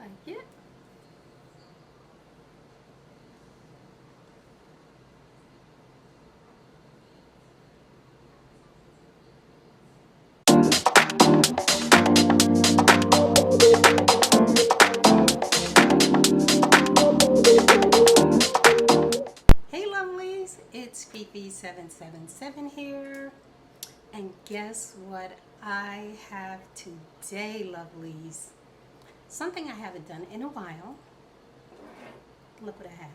like it. Hey lovelies, it's Fifi777 here. And guess what I have today, lovelies? Something I haven't done in a while. Look what I have.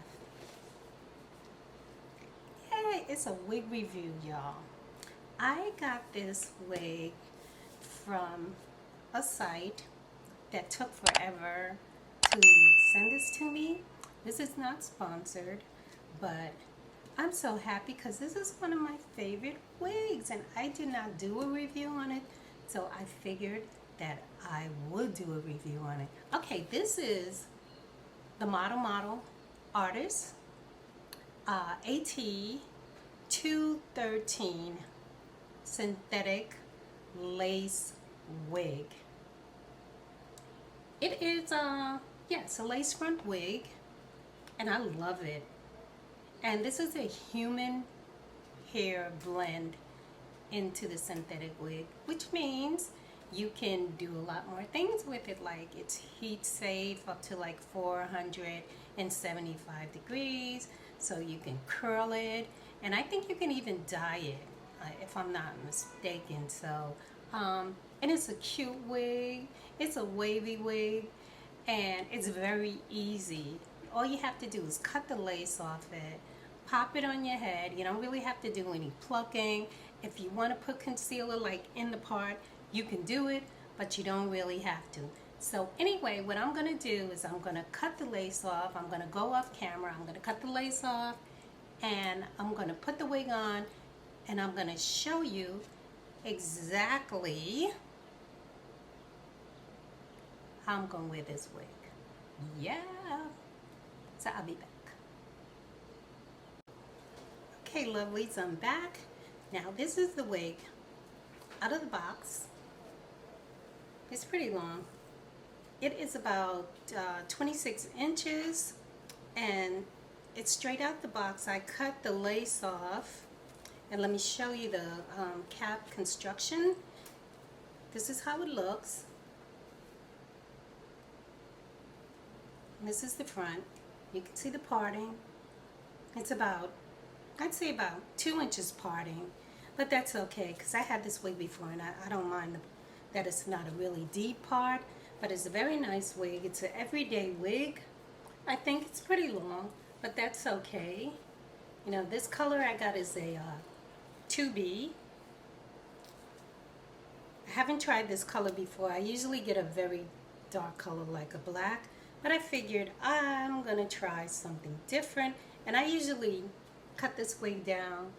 Yay, it's a wig review, y'all. I got this wig from a site that took forever to send this to me. This is not sponsored, but I'm so happy because this is one of my favorite wigs and I did not do a review on it, so I figured that I would do a review on it. Okay, this is the Model Artist AT 213 synthetic lace wig. It is it's a lace front wig and I love it. And this is a human hair blend into the synthetic wig, which means you can do a lot more things with it, like it's heat safe up to like 475 degrees, so you can curl it, and I think you can even dye it, if I'm not mistaken. So and it's a cute wig, it's a wavy wig, and it's very easy. All you have to do is cut the lace off it, pop it on your head. You don't really have to do any plucking. If you want to put concealer like in the part, you can do it, but you don't really have to. So anyway, what I'm going to do is I'm going to cut the lace off. I'm going to go off camera. I'm going to cut the lace off and I'm going to put the wig on and I'm going to show you exactly how I'm going to wear this wig. Yeah. So I'll be back. Okay, lovelies, I'm back. Now this is the wig out of the box. It's pretty long. It is about 26 inches and it's straight out the box. I cut the lace off and let me show you the cap construction. This is how it looks. And this is the front. You can see the parting. It's about, I'd say about 2 inches parting, but that's okay because I had this wig before and I don't mind that it's not a really deep part, but it's a very nice wig. It's an everyday wig. I think it's pretty long, but that's okay. You know, this color I got is a 2B. I haven't tried this color before. I usually get a very dark color like a black, but I figured I'm gonna try something different, and I usually cut this wig down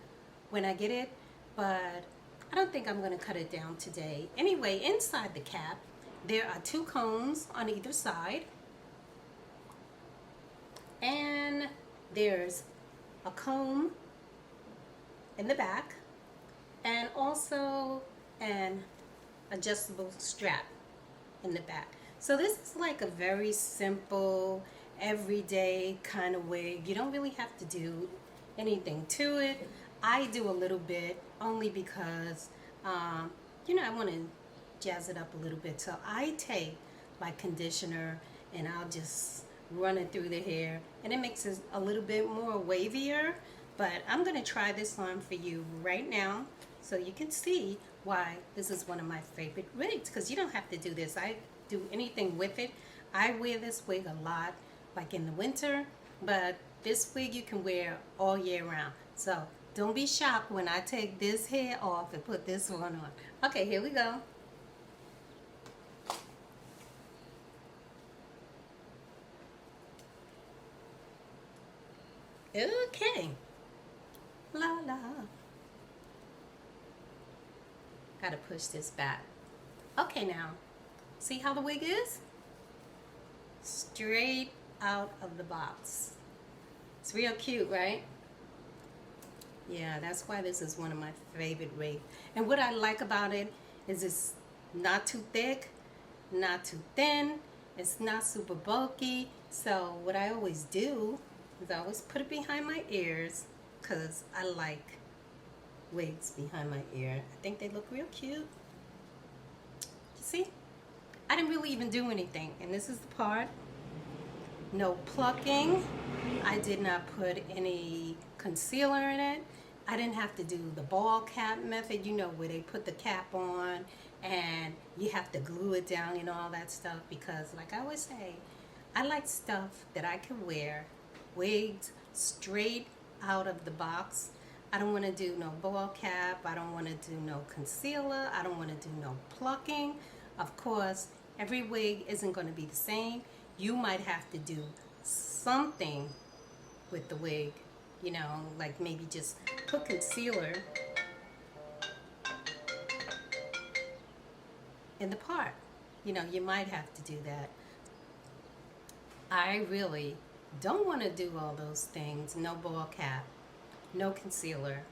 when I get it, but I don't think I'm gonna cut it down today. Anyway, inside the cap there are 2 combs on either side, and there's a comb in the back and also an adjustable strap in the back. So this is like a very simple, everyday kind of wig. You don't really have to do anything to it. I do a little bit only because, you know, I want to jazz it up a little bit. So I take my conditioner and I'll just run it through the hair and it makes it a little bit more wavier. But I'm going to try this on for you right now so you can see why this is one of my favorite wigs, because you don't have to do this. I do anything with it. I wear this wig a lot, like in the winter, but this wig you can wear all year round. So don't be shocked when I take this hair off and put this one on. Okay, here we go. Okay. La la. Gotta push this back. Okay, now, see how the wig is? Straight out of the box. It's real cute, right? Yeah, that's why this is one of my favorite wigs. And what I like about it is it's not too thick, not too thin, It's not super bulky. So what I always do is I always put it behind my ears because I like wigs behind my ear. I think they look real cute. You see? I didn't really even do anything. And this is the part. No plucking. I did not put any concealer in it. I didn't have to do the ball cap method, you know, where they put the cap on and you have to glue it down and all that stuff, because like I always say, I like stuff that I can wear, wigs, straight out of the box. I don't want to do no ball cap. I don't want to do no concealer. I don't want to do no plucking. Of course, every wig isn't going to be the same. You might have to do something with the wig, you know, like maybe just put concealer in the part. You know, you might have to do that. I really don't want to do all those things. No ball cap, no concealer,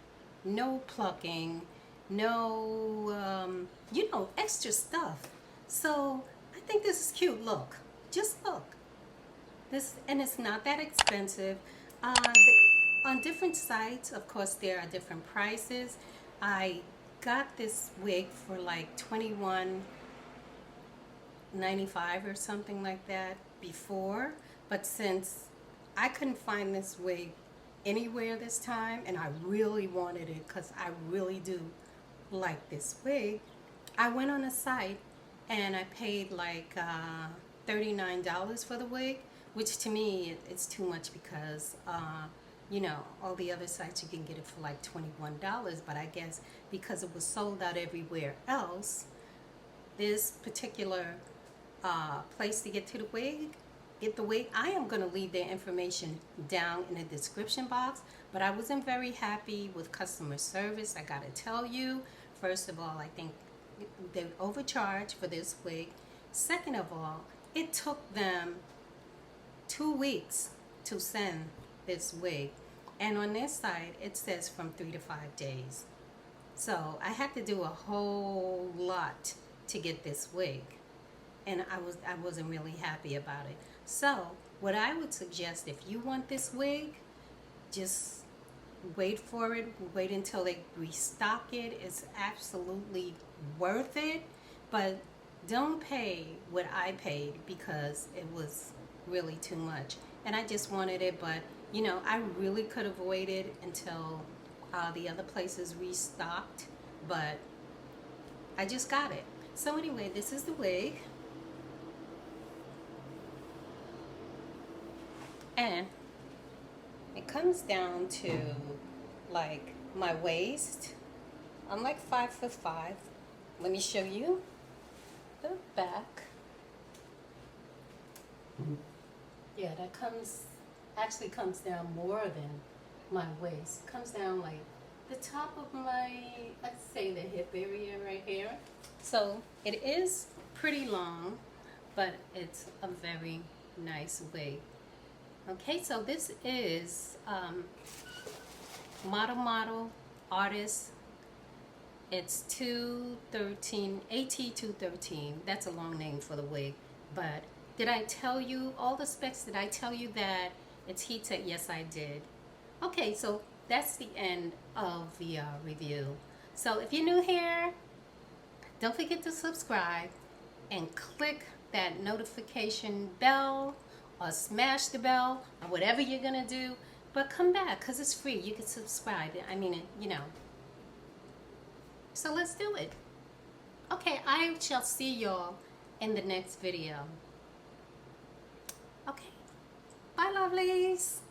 no plucking, no, you know, extra stuff. So I think this is cute. Look, just look. This, and it's not that expensive. On different sites, of course, there are different prices. I got this wig for like $21.95 or something like that before, but since I couldn't find this wig anywhere this time, and I really wanted it because I really do like this wig, I went on a site and I paid like $39 for the wig, which to me it's too much because you know, all the other sites you can get it for like $21, but I guess because it was sold out everywhere else, this particular place to get the wig, I am going to leave their information down in the description box. But I wasn't very happy with customer service, I gotta tell you. First of all, I think they overcharged for this wig. Second of all, it took them 2 weeks to send this wig, and on this side it says from 3 to 5 days. So I had to do a whole lot to get this wig, and I wasn't really happy about it. So what I would suggest, if you want this wig, just wait for it. Wait until they restock it. It's absolutely worth it, but don't pay what I paid because it was really too much. And I just wanted it, but you know, I really could have waited until the other places restocked, but I just got it. So anyway, this is the wig. And it comes down to like my waist. I'm like 5'5". Let me show you the back. Yeah, that actually comes down more than my waist. It comes down like the top of my, let's say the hip area right here. So it is pretty long, but it's a very nice wig. Okay, so this is Model Artist. It's 213, AT213. That's a long name for the wig. But did I tell you all the specs? Did I tell you that it's heat set? Yes, I did. Okay, so that's the end of the review. So if you're new here, don't forget to subscribe and click that notification bell, or smash the bell, or whatever you're gonna do. But come back, because it's free. You can subscribe. I mean, you know. So let's do it. Okay, I shall see y'all in the next video. Okay, bye lovelies.